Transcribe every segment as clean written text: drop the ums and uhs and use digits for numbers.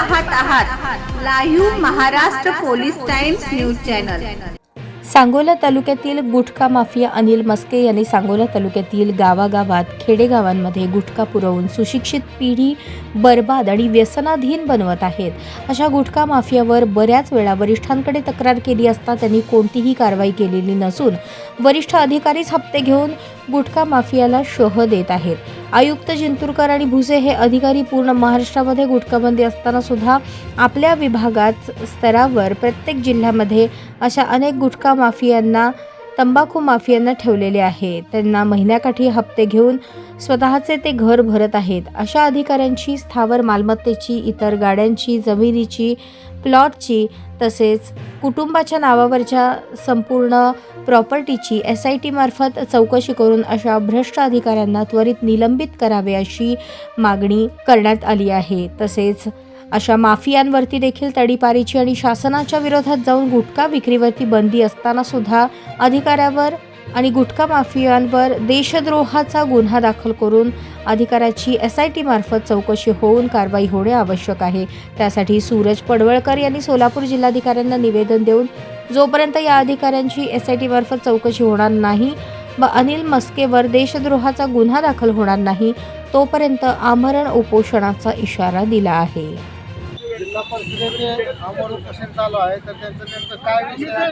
पाहत आहात live Maharashtra police times news channel. Sangola तालुक्यातील गुटखा माफिया अनिल मस्के यांनी सांगोला तालुक्यातील गावागावात खेडेगावांमध्ये गुटखा पुरवून सुशिक्षित पिढी बर्बाद आणि व्यसनाधीन बनवत आहेत। अशा गुटखा माफियावर बऱ्याच वेळा वरिष्ठांकडे तक्रार केली असता त्यांनी कोणतीही कारवाई केलेली नसून वरिष्ठ अधिकारीच हप्ते घेऊन गुटखा माफियाला शह देत आहेत। आयुक्त जिंतूरकर आणि भुसे हे अधिकारी पूर्ण महाराष्ट्रामध्ये गुटखाबंदी असताना सुद्धा आपल्या विभागात स्तरावर प्रत्येक जिल्ह्यामध्ये अशा अनेक गुटखा माफियांना तंबाखू माफियांना ठेवलेले आहे। त्यांना महिन्याकाठी हप्ते घेऊन स्वतःचे ते घर भरत आहेत। अशा अधिकाऱ्यांची स्थावर मालमत्तेची, इतर गाड्यांची, जमिनीची, प्लॉटची तसेच कुटुंबाच्या नावावरच्या संपूर्ण प्रॉपर्टीची SIT मार्फत चौकशी करून अशा भ्रष्ट अधिकाऱ्यांना त्वरित निलंबित करावे अशी मागणी करण्यात आली आहे। तसेच अशा माफियांवरती देखील तडीपारीची आणि शासनाच्या विरोधात जाऊन गुटखा विक्रीवरती बंदी असताना सुद्धा अधिकाऱ्यावर आणि गुटखा माफियांवर देशद्रोहाचा गुन्हा दाखल करून अधिकाऱ्याची SIT मार्फत चौकशी होऊन कारवाई होणे आवश्यक आहे। त्यासाठी सूरज पडवळकर यांनी सोलापूर जिल्हाधिकाऱ्यांना निवेदन देऊन जोपर्यंत या अधिकाऱ्यांची SIT मार्फत चौकशी होणार नाही व अनिल मस्केवर देशद्रोहाचा गुन्हा दाखल होणार नाही तोपर्यंत आमरण उपोषणाचा इशारा दिला आहे। जिल्हा परिषदेचे आमरण उपोषण चालू आहे, तर त्यांचं नेमकं काय विषय आहे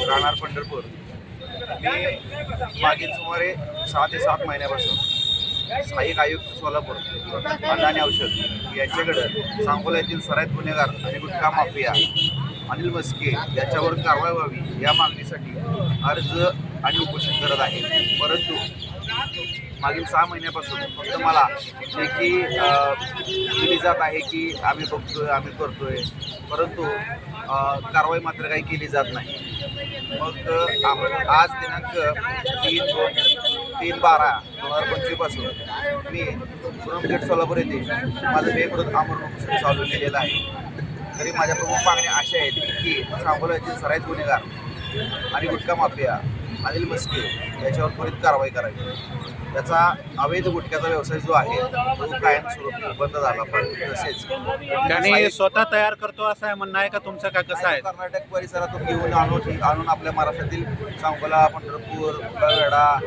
राहणार पंढरपूर। मी मागील सुमारे 6 ते 7 महिन्यापासून सहाय्यक आयुक्त सोलापूर अन्न आणि औषध यांच्याकडे सांगोला येथील सराईत गुन्हेगार आणि गुटखा माफिया अनिल मस्के याच्यावर कारवाई व्हावी या मागणीसाठी अर्ज आणि उपोषण करत आहे। परंतु मागील 6 महिन्यापासून फक्त मला लेखी दिली जात आहे की आम्ही बघतोय, आम्ही करतोय, परंतु कारवाई मात्र काही केली जात नाही। मग आपण आज दिनांक 3/12/2025 पासून मी पुरमगेट सोलापूर येथे माझं बेमुदत आमरण उपोषण चालू केलेलं आहे। तरी माझ्या प्रमुख मागण्या अशा आहेत की सांगोला येथील सराईत गुन्हेगार आणि गुटखा माफिया अनिल मस्के याच्यावर त्वरित कारवाई करावी। त्याचा अवैध गुटख्याचा व्यवसाय जो आहे तो कायमस्वरूपी बंद झाला पाहिजे। तसेच त्याने स्वतः तयार करतो असं आहे म्हणणं आहे का तुमचं? का कसं आहे? कर्नाटक परिसरातून घेऊन आणून आपल्या महाराष्ट्रातील सांगोला, पंढरपूर, वेढा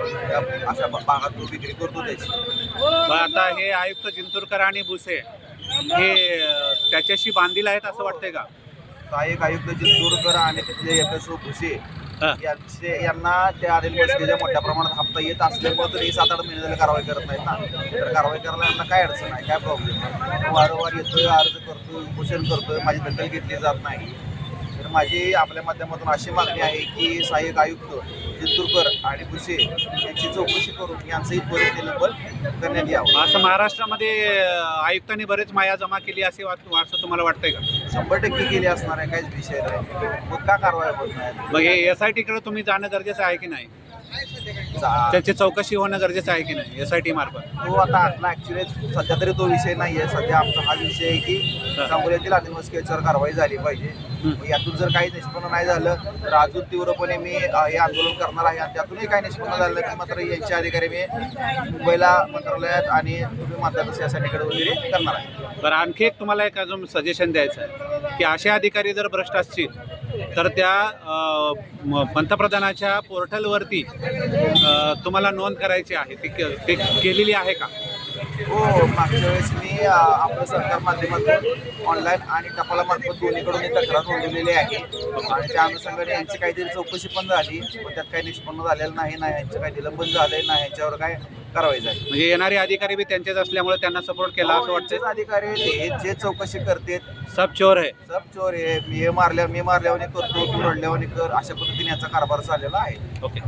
अशा भागात तो विक्री करतो त्याची। आता हे आयुक्त जिंतूरकर आणि भुसे हे त्याच्याशी बांधील आहेत असं वाटतंय का? सहाय्यक आयुक्त जिंतूरकर आणि तिथले FSO भुसे यांना त्या अनिल मस्केच्या मोठ्या प्रमाणात हप्ता येत असल्यामुळे तरी 7-8 महिने झाले कारवाई करत नाहीत ना। तर कारवाई करायला यांना काय अडचण आहे, काय प्रॉब्लेम आहे? वारंवार येतोय, अर्ज करतोय, उपोषण करतोय, माझी दखल घेतली जात नाही। तर माझी आपल्या माध्यमातून अशी मागणी आहे की सहाय्यक आयुक्त जिंतूरकर आणि भुसे यांची चौकशी करून यांचंही त्वरित निलंबन करण्यात यावं। असं महाराष्ट्रामध्ये आयुक्तांनी बरेच माया जमा केली असे असं तुम्हाला वाटतंय का? 100% केली असणार आहे, काहीच विषय नाही। मग का कारवाई होत नाही? मग हे SIT कडे तुम्ही जाणं गरजेचं आहे की नाही? त्याची चौकशी होणं गरजेचं आहे की नाही SIT मार्फत? तो आता आपला ॲक्च्युली सध्या तरी तो विषय नाही आहे। सध्या आमचा हा विषय आहे की सांगोल्यातील अनिल मस्के याच्यावर कारवाई झाली पाहिजे। यातून जर काही निष्पन्न नाही झालं तर अजून तीव्रपणे मी हे आंदोलन करणार आहे। आणि त्यातूनही काही निष्पन्न झालं तर मात्र यांचे अधिकारी मी मुंबईला मंत्रालयात आणि तुम्ही म्हणता तसे SITकडे वगैरे करणार आहे। बरं, आणखी एक तुम्हाला एक अजून सजेशन द्यायचं आहे की असे अधिकारी जर भ्रष्ट असतील तर त्या पंतप्रधानाच्या पोर्टलवरती तुम्हाला नोंद करायची आहे, ती केलेली आहे का? हो, मागच्या वेळेस मी आपलं सरकार माध्यमातून ऑनलाईन आणि टपालामार्फत दोन्हीकडून तक्रार नोंदवलेली आहे। आणि त्या अनुषंगाने यांची काहीतरी चौकशी पण झाली, पण त्यात काही निष्पन्न झालेलं नाही ना, यांचं काही निलंबन झालं नाही, यांच्यावर काय कारवाई झाली। म्हणजे येणारे अधिकारी बी त्यांचेच असल्यामुळे त्यांना सपोर्ट केला असं वाटतं? अधिकारी जे चौकशी करते सब चोर आहे, सब चोर आहे, मी मारल्यावर करतो, तू रडल्यावर कर, अशा पद्धतीने याचा कारभार चाललेला आहे। ओके.